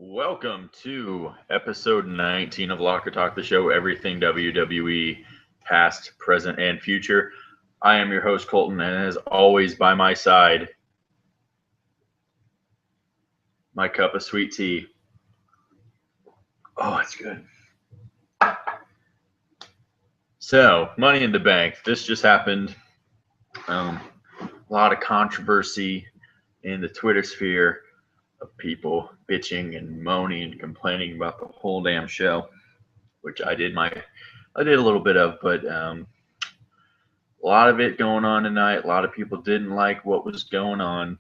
Welcome to episode 19 of Locker Talk, the show everything WWE, past, present, and future. I am your host, Koltyn, and as always, by my side, my cup of sweet tea. Oh, it's good. So, Money in the Bank. This just happened. A lot of controversy in the Twitter sphere of people bitching and moaning and complaining about the whole damn show, which I did a little bit of, but a lot of it going on tonight. A lot of people didn't like what was going on.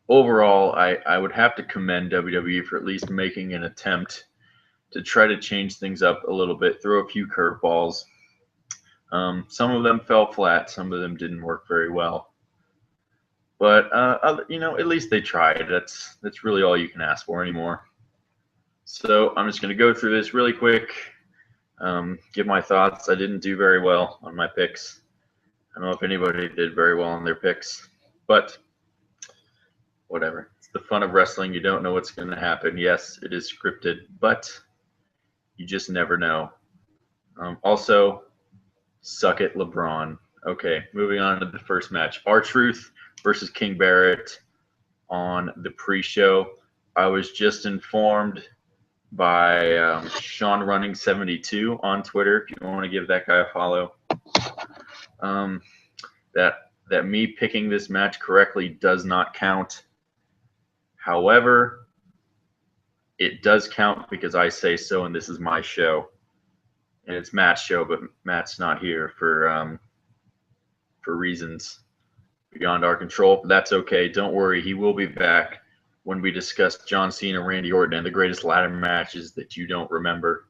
Overall, I would have to commend WWE for at least making an attempt to try to change things up a little bit, throw a few curveballs. Some of them fell flat. Some of them didn't work very well. But at least they tried. That's really all you can ask for anymore. So I'm just going to go through this really quick, give my thoughts. I didn't do very well on my picks. I don't know if anybody did very well on their picks, but whatever. It's the fun of wrestling. You don't know what's going to happen. Yes, it is scripted, but you just never know. Also, suck it, LeBron. Okay, moving on to the first match. R-Truth versus King Barrett on the pre-show. I was just informed by Sean Running 72 on Twitter, if you want to give that guy a follow, that me picking this match correctly does not count. However, it does count because I say so, and this is my show. And it's Matt's show, but Matt's not here for reasons beyond our control. But that's okay. Don't worry. He will be back when we discuss John Cena, Randy Orton, and the greatest ladder matches that you don't remember.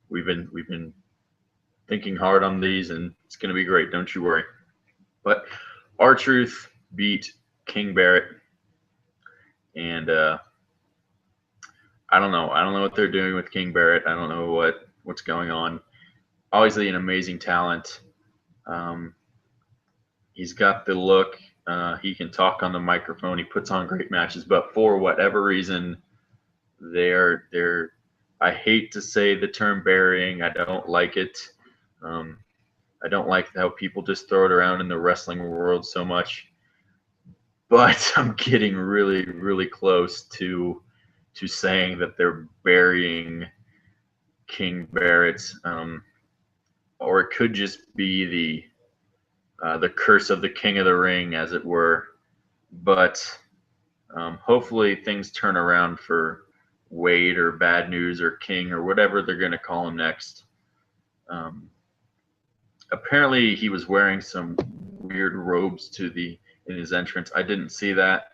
We've been thinking hard on these, and it's going to be great. Don't you worry. But R-Truth beat King Barrett, and I don't know. I don't know what they're doing with King Barrett. I don't know what's going on. Obviously, an amazing talent. He's got the look. He can talk on the microphone. He puts on great matches, but for whatever reason, they're. I hate to say the term burying. I don't like it. I don't like how people just throw it around in the wrestling world so much. But I'm getting really, really close to saying that they're burying King Barrett, or it could just be the curse of the King of the Ring, as it were. But hopefully things turn around for Wade or Bad News or King or whatever they're going to call him next. Apparently he was wearing some weird robes in his entrance. I didn't see that.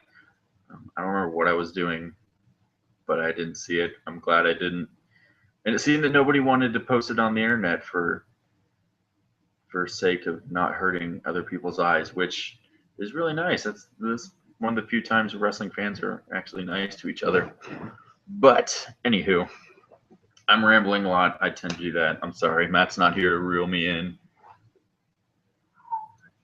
I don't remember what I was doing, but I didn't see it. I'm glad I didn't. And it seemed that nobody wanted to post it on the internet for sake of not hurting other people's eyes, which is really nice. That's one of the few times wrestling fans are actually nice to each other. But anywho, I'm rambling a lot. I tend to do that. I'm sorry. Matt's not here to reel me in.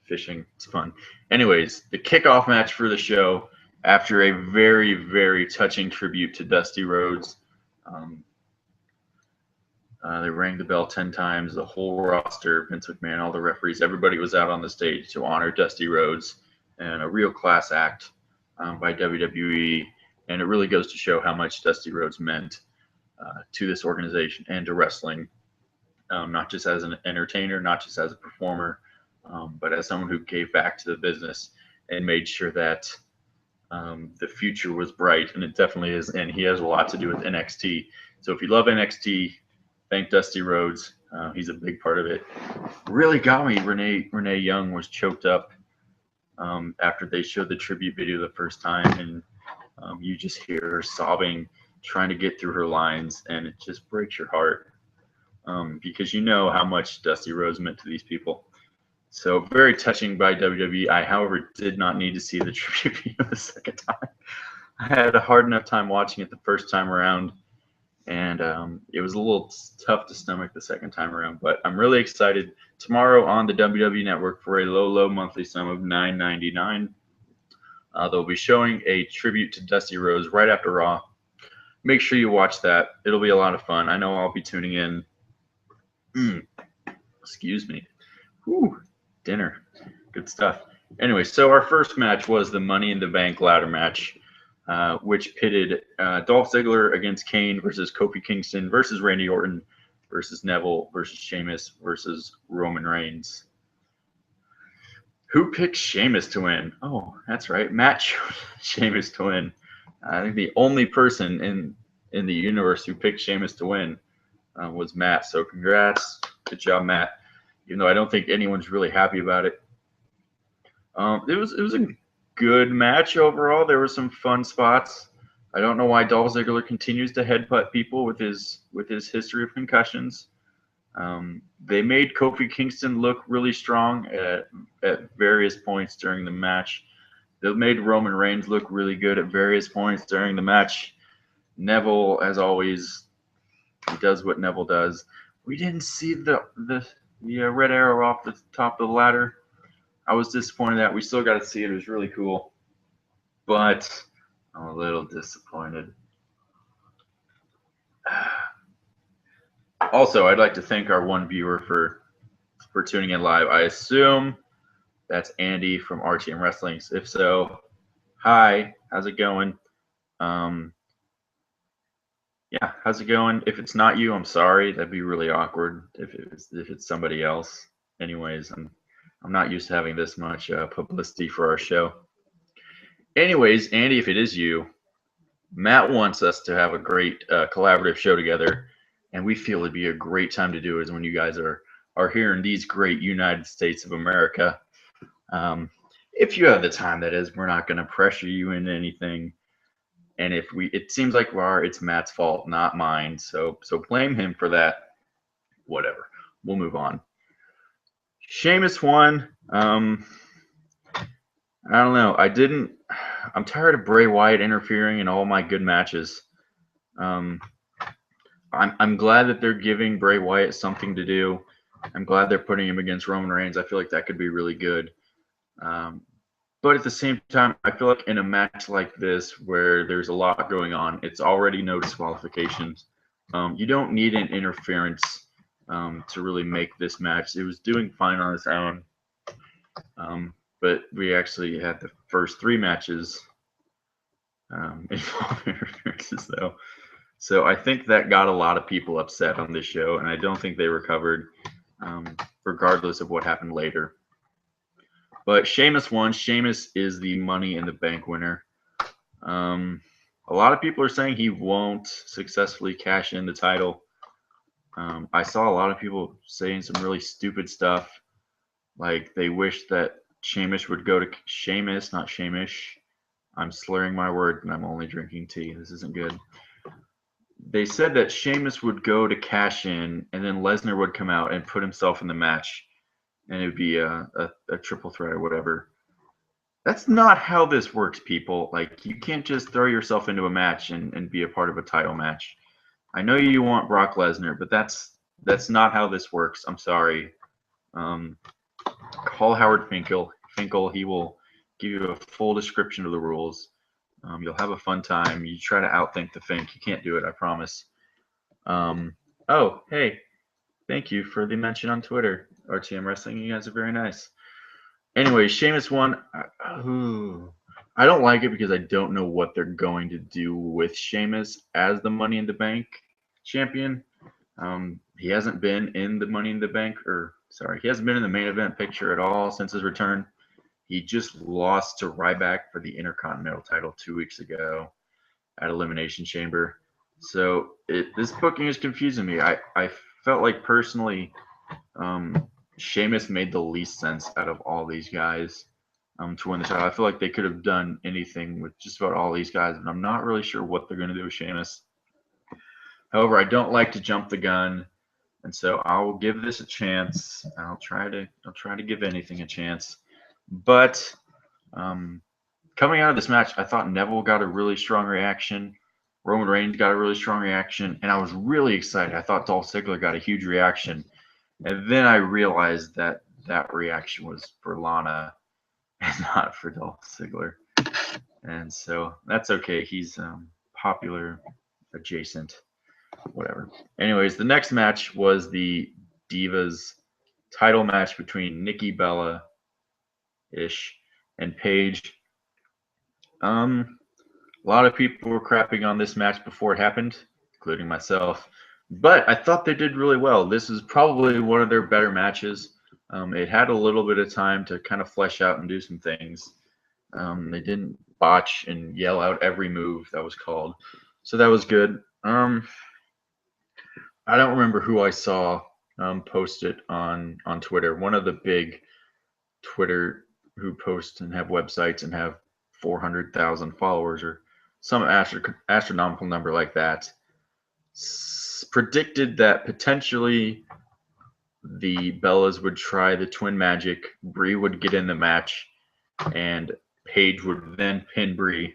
Fishing, it's fun. Anyways, the kickoff match for the show, after a very, very touching tribute to Dusty Rhodes. They rang the bell 10 times. The whole roster, Vince McMahon, all the referees, everybody was out on the stage to honor Dusty Rhodes, and a real class act by WWE. And it really goes to show how much Dusty Rhodes meant to this organization and to wrestling, not just as an entertainer, not just as a performer, but as someone who gave back to the business and made sure that the future was bright. And it definitely is. And he has a lot to do with NXT. So if you love NXT, thank Dusty Rhodes. He's a big part of it. Really got me. Renee Young was choked up after they showed the tribute video the first time, and you just hear her sobbing, trying to get through her lines, and it just breaks your heart because you know how much Dusty Rhodes meant to these people. So very touching by WWE. I, however, did not need to see the tribute video the second time. I had a hard enough time watching it the first time around. And it was a little tough to stomach the second time around. But I'm really excited. Tomorrow on the WWE Network for a low monthly sum of $9.99. They'll be showing a tribute to Dusty Rhodes right after Raw. Make sure you watch that. It'll be a lot of fun. I know I'll be tuning in. Excuse me. Whew, dinner. Good stuff. Anyway, so our first match was the Money in the Bank ladder match, which pitted Dolph Ziggler against Kane versus Kofi Kingston versus Randy Orton versus Neville versus Sheamus versus Roman Reigns. Who picked Sheamus to win? Oh, that's right. Matt chose Sheamus to win. I think the only person in the universe who picked Sheamus to win was Matt. So congrats. Good job, Matt. Even though I don't think anyone's really happy about it. It was a good match overall. There were some fun spots. I don't know why Dolph Ziggler continues to headbutt people with his history of concussions. They made Kofi Kingston look really strong at various points during the match. They made Roman Reigns look really good at various points during the match. Neville, as always, he does what Neville does. We didn't see the red arrow off the top of the ladder. I was disappointed that we still got to see it. It was really cool, but I'm a little disappointed. Also, I'd like to thank our one viewer for tuning in live. I assume that's Andy from RTM Wrestling. If so, hi, how's it going? Yeah, how's it going? If it's not you, I'm sorry. That'd be really awkward if it's somebody else. Anyways, I'm not used to having this much publicity for our show. Anyways, Andy, if it is you, Matt wants us to have a great collaborative show together, and we feel it'd be a great time to do it is when you guys are here in these great United States of America. If you have the time, that is. We're not going to pressure you into anything. And it seems like it's Matt's fault, not mine. So blame him for that. Whatever. We'll move on. Sheamus won. I don't know. I'm tired of Bray Wyatt interfering in all my good matches. I'm glad that they're giving Bray Wyatt something to do. I'm glad they're putting him against Roman Reigns. I feel like that could be really good. But at the same time, I feel like in a match like this where there's a lot going on, it's already no disqualifications. You don't need an interference to really make this match. It was doing fine on its own. But we actually had the first 3 matches involve interferences, though. So I think that got a lot of people upset on this show, and I don't think they recovered, regardless of what happened later. But Sheamus won. Sheamus is the Money in the Bank winner. A lot of people are saying he won't successfully cash in the title. I saw a lot of people saying some really stupid stuff, like they wish that Sheamus would go to Sheamus, not Sheamish. I'm slurring my word, and I'm only drinking tea. This isn't good. They said that Sheamus would go to cash in, and then Lesnar would come out and put himself in the match, and it would be a triple threat or whatever. That's not how this works, people. Like, you can't just throw yourself into a match and be a part of a title match. I know you want Brock Lesnar, but that's not how this works. I'm sorry. Call Howard Finkel. He will give you a full description of the rules. You'll have a fun time. You try to outthink the Fink. You can't do it, I promise. Oh, hey. Thank you for the mention on Twitter, RTM Wrestling. You guys are very nice. Anyway, Sheamus won. I don't like it because I don't know what they're going to do with Sheamus as the Money in the Bank champion. He hasn't been in the Money in the Bank, he hasn't been in the main event picture at all since his return. He just lost to Ryback for the Intercontinental title 2 weeks ago at Elimination Chamber. So this booking is confusing me. I felt like personally Sheamus made the least sense out of all these guys to win the title. I feel like they could have done anything with just about all these guys, and I'm not really sure what they're going to do with Sheamus. However, I don't like to jump the gun, and so I'll give this a chance. I'll try to give anything a chance. But coming out of this match, I thought Neville got a really strong reaction. Roman Reigns got a really strong reaction, and I was really excited. I thought Dolph Ziggler got a huge reaction. And then I realized that reaction was for Lana and not for Dolph Ziggler. And so that's okay. He's popular adjacent, whatever. Anyways, the next match was the Divas title match between Nikki Bella-ish and Paige. A lot of people were crapping on this match before it happened, including myself. But I thought they did really well. This is probably one of their better matches. It had a little bit of time to kind of flesh out and do some things. They didn't botch and yell out every move that was called. So that was good. I don't remember who I saw post it on Twitter. One of the big Twitter who post and have websites and have 400,000 followers or some astronomical number like that predicted that potentially the Bellas would try the twin magic. Brie would get in the match, and Paige would then pin Brie,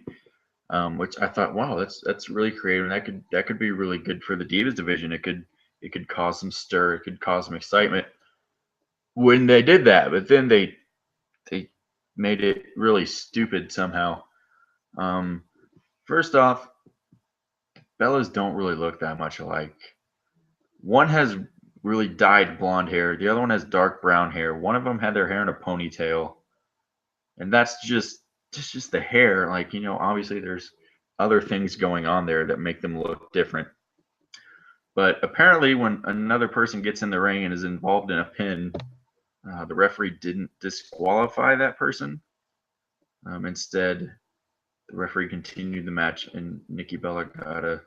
which I thought, wow, that's really creative. And that could be really good for the Divas division. It could cause some stir. It could cause some excitement when they did that. But then they made it really stupid somehow. First off, Bellas don't really look that much alike. One has really dyed blonde hair. The other one has dark brown hair. One of them had their hair in a ponytail, and that's just the hair. Like, you know, obviously there's other things going on there that make them look different. But apparently, when another person gets in the ring and is involved in a pin, the referee didn't disqualify that person. Instead, the referee continued the match, and Nikki Bella got a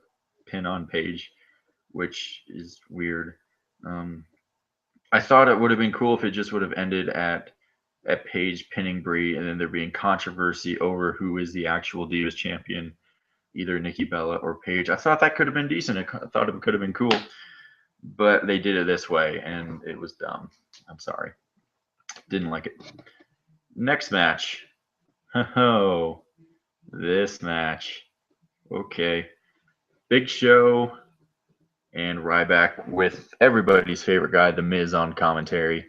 pin on Paige, which is weird. I thought it would have been cool if it just would have ended at Paige pinning Brie, and then there being controversy over who is the actual Divas champion, either Nikki Bella or Paige. I thought that could have been decent. I thought it could have been cool, but they did it this way, and it was dumb. I'm sorry. Didn't like it. Next match. Oh, this match. Okay. Big Show and Ryback with everybody's favorite guy, The Miz, on commentary.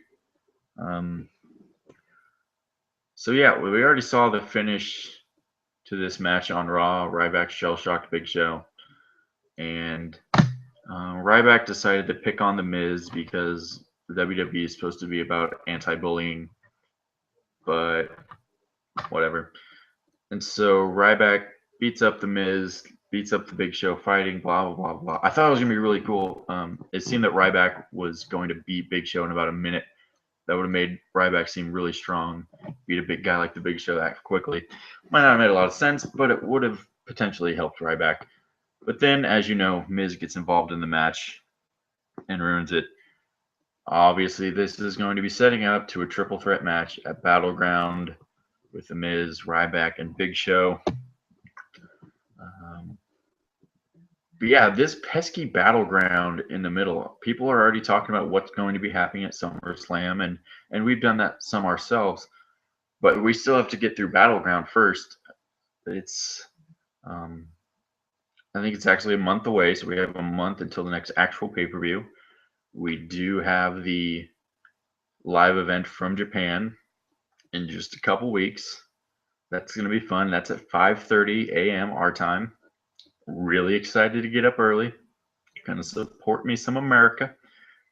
So yeah, we already saw the finish to this match on Raw. Ryback shell-shocked Big Show, and Ryback decided to pick on The Miz because the WWE is supposed to be about anti-bullying, but whatever. And so Ryback beats up The Miz, beats up the Big Show, fighting, blah, blah, blah, blah. I thought it was going to be really cool. It seemed that Ryback was going to beat Big Show in about a minute. That would have made Ryback seem really strong. Beat a big guy like the Big Show that quickly. Might not have made a lot of sense, but it would have potentially helped Ryback. But then, as you know, Miz gets involved in the match and ruins it. Obviously, this is going to be setting up to a triple threat match at Battleground with The Miz, Ryback, and Big Show. But yeah, this pesky Battleground in the middle, people are already talking about what's going to be happening at SummerSlam, and we've done that some ourselves, but we still have to get through Battleground first. It's, I think it's actually a month away, so we have a month until the next actual pay-per-view. We do have the live event from Japan in just a couple weeks. That's going to be fun. That's at 5:30 a.m. our time. Really excited to get up early. Gonna support me some America.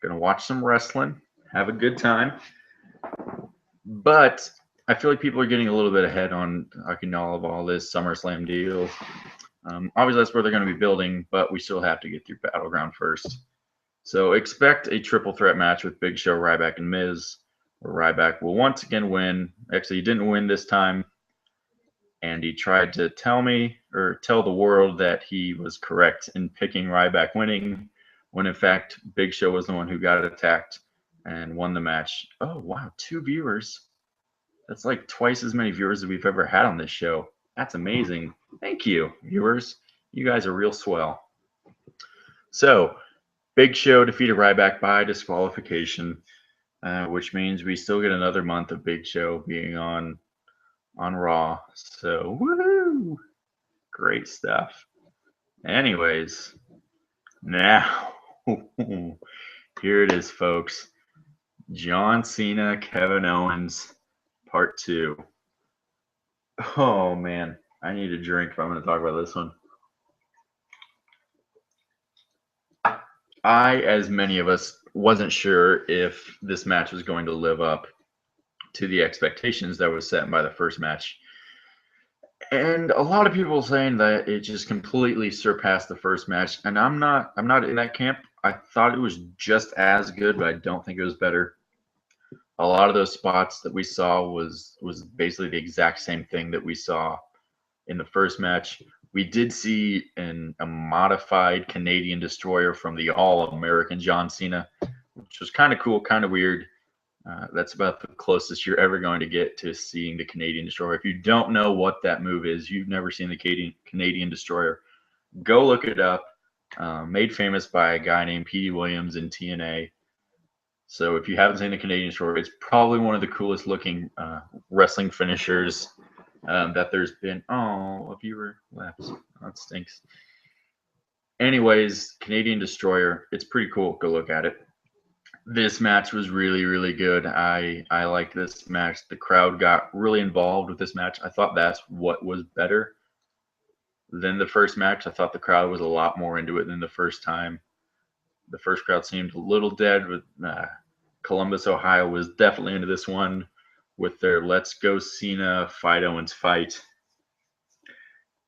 Gonna watch some wrestling. Have a good time. But I feel like people are getting a little bit ahead on all this SummerSlam deal. Obviously, that's where they're going to be building, but we still have to get through Battleground first. So expect a triple threat match with Big Show, Ryback, and Miz, where Ryback will once again win. Actually, he didn't win this time. And he tried to tell the world that he was correct in picking Ryback winning, when in fact Big Show was the one who got attacked and won the match. Oh wow, 2 viewers. That's like twice as many viewers as we've ever had on this show. That's amazing. Thank you, viewers. You guys are real swell. So, Big Show defeated Ryback by disqualification, which means we still get another month of Big Show being on Raw. So, woohoo! Great stuff. Anyways, now, here it is, folks. John Cena, Kevin Owens, Part 2. Oh man, I need a drink if I'm going to talk about this one. I, as many of us, wasn't sure if this match was going to live up to the expectations that was set by the first match. And a lot of people saying that it just completely surpassed the first match, and I'm not in that camp. I thought it was just as good, but I don't think it was better. A lot of those spots that we saw was basically the exact same thing that we saw in the first match. We did see a modified Canadian destroyer from the All-American John Cena, which was kind of cool, kind of weird. That's about the closest you're ever going to get to seeing the Canadian destroyer. If you don't know what that move is, you've never seen the Canadian destroyer, go look it up. Made famous by a guy named Petey Williams in TNA. So if you haven't seen the Canadian destroyer, it's probably one of the coolest looking wrestling finishers that there's been. Oh, a viewer left. That stinks. Anyways, Canadian Destroyer, it's pretty cool. Go look at it. This match was really, really good. I liked this match. The crowd got really involved with this match. I thought that's what was better than the first match. I thought the crowd was a lot more into it than the first time. The first crowd seemed a little dead. With Columbus, Ohio was definitely into this one with their Let's Go Cena Fight Owens fight.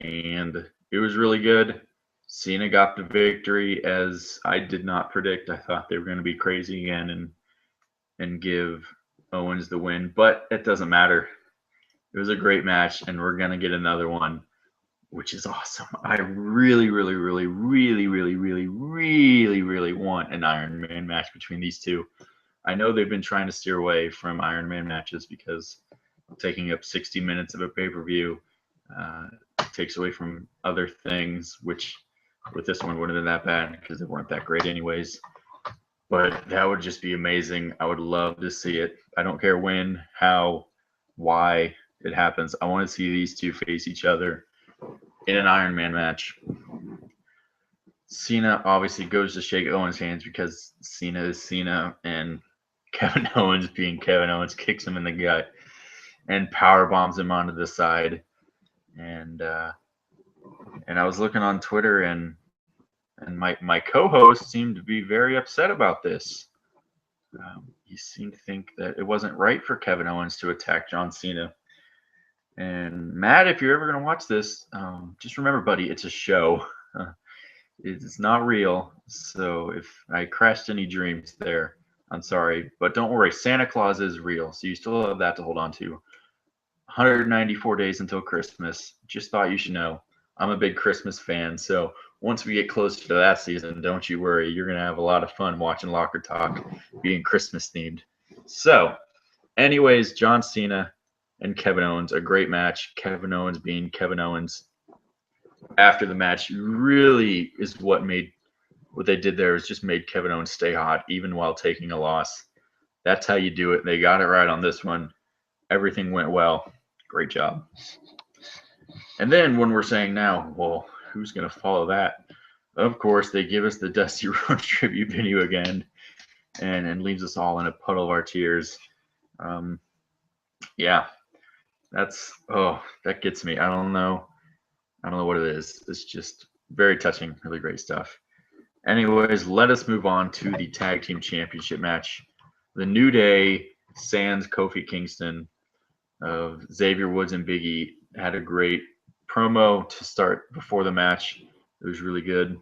And it was really good. Cena got the victory, as I did not predict. I thought they were going to be crazy again and give Owens the win, but it doesn't matter. It was a great match, and we're going to get another one, which is awesome. I really, really, really, really, really, really, really, really want an Iron Man match between these two. I know they've been trying to steer away from Iron Man matches because taking up 60 minutes of a pay-per-view takes away from other things, which with this one wouldn't have been that bad because they weren't that great anyways. But that would just be amazing. I would love to see it. I don't care when, how, why it happens. I want to see these two face each other in an Iron Man match. Cena obviously goes to shake Owens' hands because Cena is Cena, and Kevin Owens, being Kevin Owens, kicks him in the gut and power bombs him onto the side. And I was looking on Twitter, and my co-host seemed to be very upset about this. He seemed to think that it wasn't right for Kevin Owens to attack John Cena. And Matt, if you're ever going to watch this, just remember, buddy, it's a show. It's not real. So if I crashed any dreams there, I'm sorry. But don't worry, Santa Claus is real. So you still have that to hold on to. 194 days until Christmas. Just thought you should know. I'm a big Christmas fan. So once we get closer to that season, don't you worry. You're going to have a lot of fun watching Locker Talk being Christmas themed. So, anyways, John Cena and Kevin Owens, a great match. Kevin Owens being Kevin Owens. After the match really is what they did there is just made Kevin Owens stay hot even while taking a loss. That's how you do it. They got it right on this one. Everything went well. Great job. And then when we're saying now, well, who's going to follow that? Of course, they give us the Dusty Rhodes tribute video again and leaves us all in a puddle of our tears. Yeah, that gets me. I don't know what it is. It's just very touching, really great stuff. Anyways, let us move on to the Tag Team Championship match. The New Day, sans Kofi Kingston, of Xavier Woods and Big E, had a great promo to start before the match. It was really good.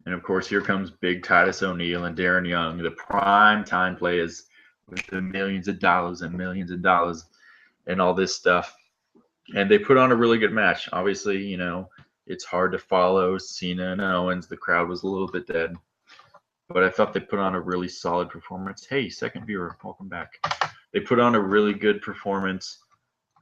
And of course, here comes Big Titus O'Neil and Darren Young, the prime time players with the millions of dollars and all this stuff. And they put on a really good match. Obviously, it's hard to follow Cena and Owens. The crowd was a little bit dead. But I thought they put on a really solid performance. Hey, second viewer, welcome back. They put on a really good performance.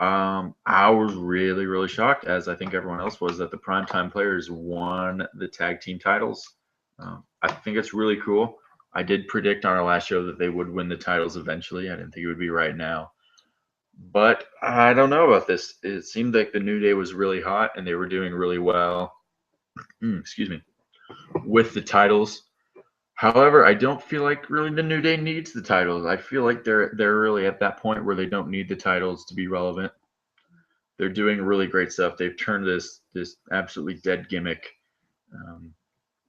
I was really, really shocked, as I think everyone else was, that the Primetime Players won the tag team titles. I think it's really cool. I did predict on our last show that they would win the titles eventually. I didn't think it would be right now. But I don't know about this. It seemed like the New Day was really hot, and they were doing really well. Excuse me. With the titles. However, I don't feel like really the New Day needs the titles. I feel like they're really at that point where they don't need the titles to be relevant. They're doing really great stuff. They've turned this absolutely dead gimmick.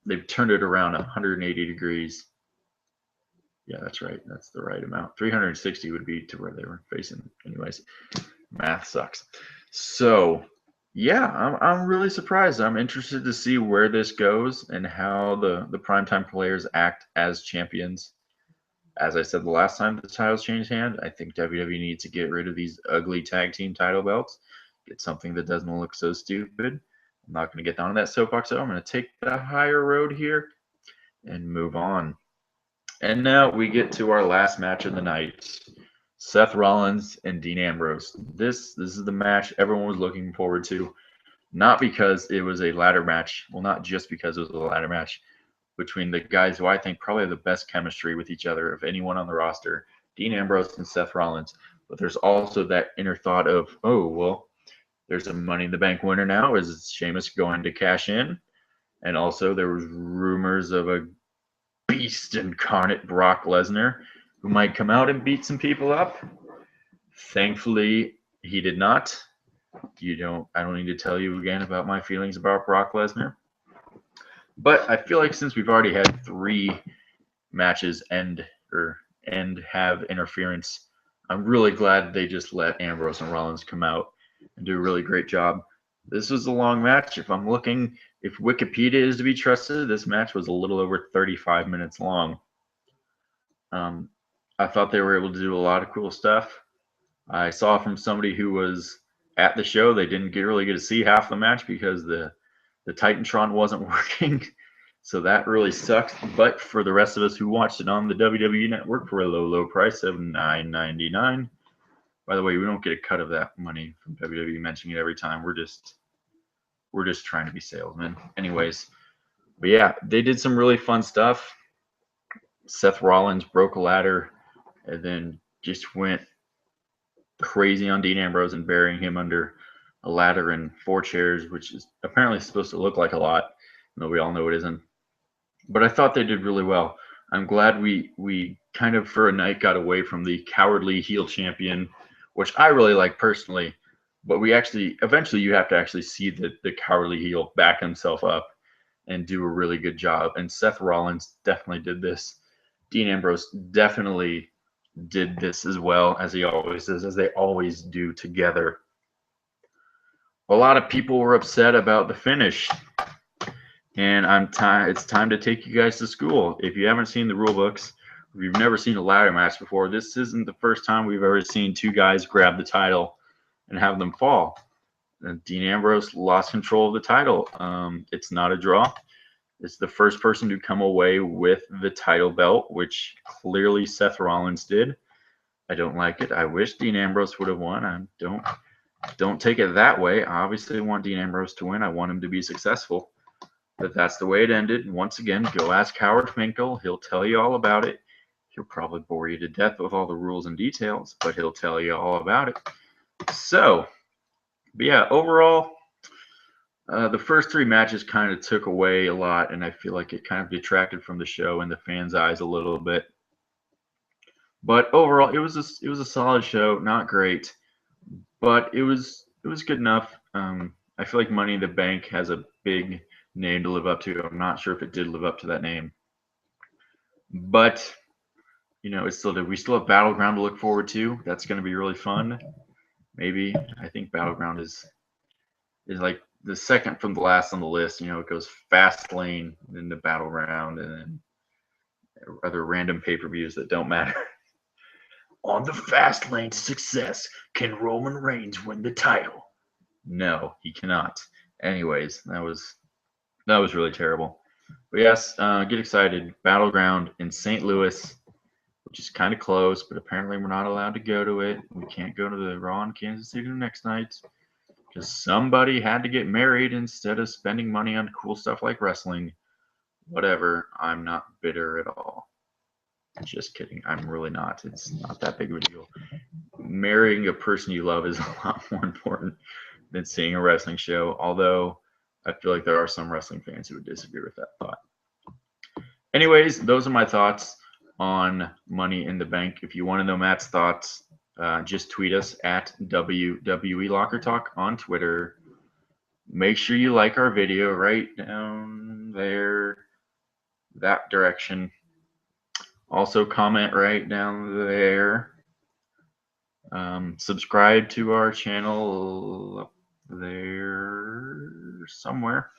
They've turned it around 180 degrees. Yeah, that's right. That's the right amount. 360 would be to where they were facing. Anyways, math sucks. So, yeah, I'm really surprised. I'm interested to see where this goes and how the primetime players act as champions. As I said the last time the titles changed hand, I think WWE needs to get rid of these ugly tag team title belts. Get something that doesn't look so stupid. I'm not going to get down on that soapbox, though. I'm going to take the higher road here and move on. And now we get to our last match of the night. Seth Rollins and Dean Ambrose. This is the match everyone was looking forward to. Not because it was a ladder match. Well, not just because it was a ladder match between the guys who I think probably have the best chemistry with each other of anyone on the roster, Dean Ambrose and Seth Rollins. But there's also that inner thought of, oh, well, there's a Money in the Bank winner now. Is Sheamus going to cash in? And also there was rumors of a beast incarnate Brock Lesnar who might come out and beat some people up. Thankfully, he did not. I don't need to tell you again about my feelings about Brock Lesnar. But I feel like since we've already had 3 matches end have interference, I'm really glad they just let Ambrose and Rollins come out and do a really great job. This was a long match. If Wikipedia is to be trusted, this match was a little over 35 minutes long. I thought they were able to do a lot of cool stuff. I saw from somebody who was at the show, they didn't really get to see half the match because the Titantron wasn't working. So that really sucks. But for the rest of us who watched it on the WWE Network for a low price of $9.99, by the way, we don't get a cut of that money from WWE mentioning it every time. We're just trying to be salesmen. Anyways, but yeah, they did some really fun stuff. Seth Rollins broke a ladder and then just went crazy on Dean Ambrose and burying him under a ladder and 4 chairs, which is apparently supposed to look like a lot, though we all know it isn't. But I thought they did really well. I'm glad we kind of for a night got away from the cowardly heel champion, which I really like personally. But we eventually you have to actually see the cowardly heel back himself up and do a really good job. And Seth Rollins definitely did this. Dean Ambrose definitely did this as well as he always does, as they always do together. A lot of people were upset about the finish. And it's time to take you guys to school. If you haven't seen the rule books, if you've never seen a ladder match before, this isn't the first time we've ever seen 2 guys grab the title and have them fall. And Dean Ambrose lost control of the title. It's not a draw. It's the first person to come away with the title belt, which clearly Seth Rollins did. I don't like it. I wish Dean Ambrose would have won. I don't take it that way. I obviously want Dean Ambrose to win. I want him to be successful. But that's the way it ended. Once again, go ask Howard Finkel. He'll tell you all about it. He'll probably bore you to death with all the rules and details, but he'll tell you all about it. So, but yeah, overall, the first 3 matches kind of took away a lot, and I feel like it kind of detracted from the show and the fans' eyes a little bit. But overall, it was a solid show. Not great, but it was good enough. I feel like Money in the Bank has a big name to live up to. I'm not sure if it did live up to that name, but it still did. We still have Battleground to look forward to. That's going to be really fun. Maybe I think Battleground is like the second from the last on the list. It goes Fastlane, then the Battleground, and then other random pay-per-views that don't matter. On the Fastlane to success, can Roman Reigns win the title? No, he cannot. Anyways, that was really terrible. But yes, get excited. Battleground in St. Louis, which is kind of close, but apparently we're not allowed to go to it. We can't go to the Raw in Kansas City the next night because somebody had to get married instead of spending money on cool stuff like wrestling. Whatever. I'm not bitter at all. Just kidding. I'm really not. It's not that big of a deal. Marrying a person you love is a lot more important than seeing a wrestling show, although I feel like there are some wrestling fans who would disagree with that thought. Anyways, those are my thoughts on Money in the Bank. If you want to know Matt's thoughts, just tweet us at wwelockertalk on Twitter. Make sure you like our video right down there, that direction. Also comment right down there. Subscribe to our channel up there somewhere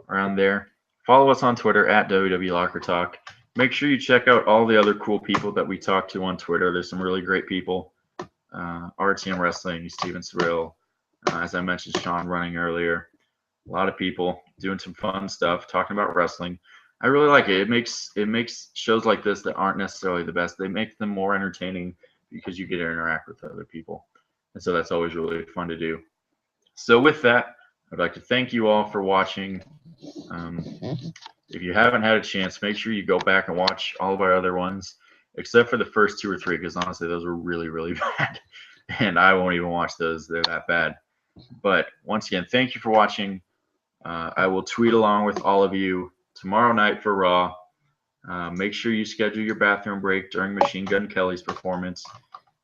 around there. Follow us on Twitter at wwelockertalk. Make sure you check out all the other cool people that we talk to on Twitter. There's some really great people. RTM Wrestling, Steven Cyril, as I mentioned, Sean running earlier. A lot of people doing some fun stuff, talking about wrestling. I really like it. It makes shows like this that aren't necessarily the best. They make them more entertaining because you get to interact with other people. And so that's always really fun to do. So with that, I'd like to thank you all for watching. If you haven't had a chance, make sure you go back and watch all of our other ones, except for the first 2 or 3, because honestly, those were really, really bad. And I won't even watch those. They're that bad. But once again, thank you for watching. I will tweet along with all of you tomorrow night for Raw. Make sure you schedule your bathroom break during Machine Gun Kelly's performance,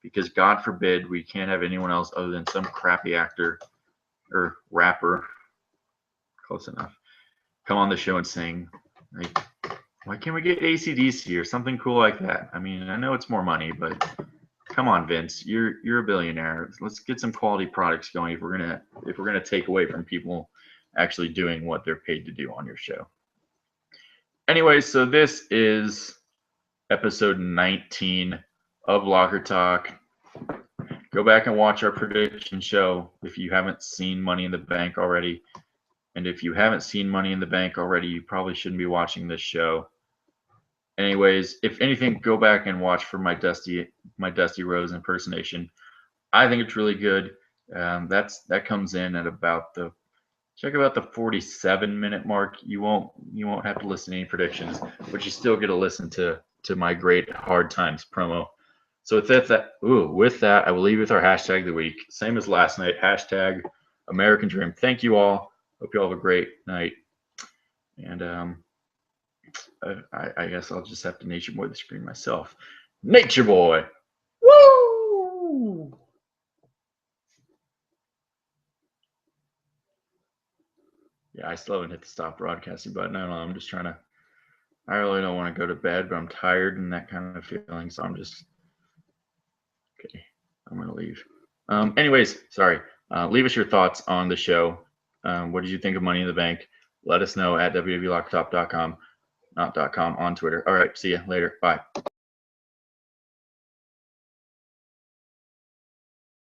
because God forbid we can't have anyone else other than some crappy actor or rapper, close enough, come on the show and sing. Like, why can't we get AC/DC or something cool like that? I mean, I know it's more money, but come on, Vince, you're a billionaire. Let's get some quality products going if we're gonna take away from people actually doing what they're paid to do on your show. Anyway, so this is episode 19 of Locker Talk. Go back and watch our prediction show if you haven't seen Money in the Bank already. And if you haven't seen Money in the Bank already, you probably shouldn't be watching this show. Anyways, if anything, go back and watch for my Dusty Rhodes impersonation. I think it's really good. That comes in at about the 47-minute mark. You won't have to listen to any predictions, but you still get to listen to my great Hard Times promo. So with that, I will leave you with our hashtag of the week. Same as last night, hashtag American Dream. Thank you all. Hope you all have a great night. And I guess I'll just have to Nature Boy the screen myself. Nature Boy! Woo! Yeah, I still haven't hit the stop broadcasting button. I don't know. I'm just trying to. I really don't want to go to bed, but I'm tired and that kind of feeling. So I'm just. Okay, I'm going to leave. Anyways, sorry. Leave us your thoughts on the show. What did you think of Money in the Bank? Let us know at wwelockertalk.com, not .com, on Twitter. All right, see you later. Bye.